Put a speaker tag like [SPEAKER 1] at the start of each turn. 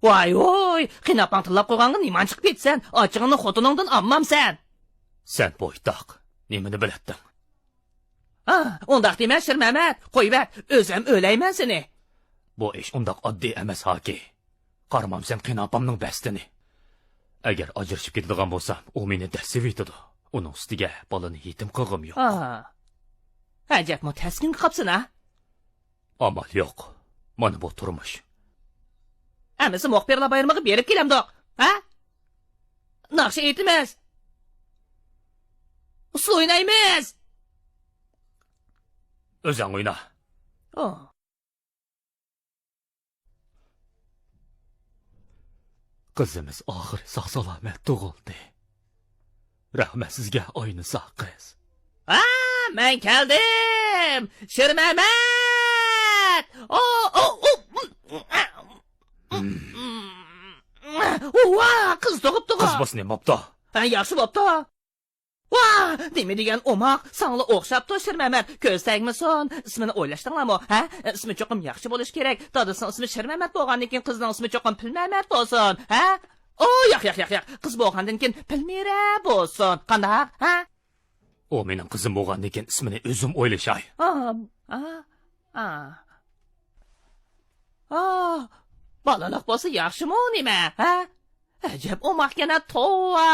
[SPEAKER 1] Voy, qinapang tillab qo'yganga niman chiqib ketsan? Ochig'ini xotiningdan olmamsan.
[SPEAKER 2] Sen bo'ytoq, nimani bilatding?
[SPEAKER 1] Undaq demə Şirməmət. Qoy ver, özüm öyləymen seni.
[SPEAKER 2] Bu ish undaq oddiy emas hoki. Qaramam sen qinapamning bastini. Agar ajrashib ketadigan bo'lsam, u meni dasib etadi. Uning ustiga bolani yetim qilg'im yo'q.
[SPEAKER 1] Ajabmi taskin qilibsan ha?
[SPEAKER 2] Amal yo'q. Mana bu turmush.
[SPEAKER 1] Amisi muxbirlar bayramıga berib kelamdoq, ha? Naqsh etimiz. Usul o'ynaymiz.
[SPEAKER 2] O'zing o'yna. Qizimiz oxiri sog'-salomat tug'ildi. Rahmat sizga oynisa qiz.
[SPEAKER 1] Men keldim. Şirməmət. Qiz tug'ibdi.
[SPEAKER 2] Qiz bo'lsin, bo'pti.
[SPEAKER 1] Yaxshi bo'pti. Nima degan omoq, sangli o'xshabdi Şirməmət. Ko'z tegmasin. Ismini o'ylashdiңlarmi? Ismi cho'qim yaxshi bo'lish kerak. Dadasining ismi Şirməmət bo'lgandan keyin qizning ismi cho'qim Pilməmət bo'lsin, ha? Yo'q. Qiz bo'lgandan keyin Pilmira bo'lsin. Qanday, ha?
[SPEAKER 2] O mening qizim bo'lgandan keyin ismini o'zim o'ylashay.
[SPEAKER 1] Balaliq bo'lsa yaxshimi nima, ha? Ajab omoq yana tova.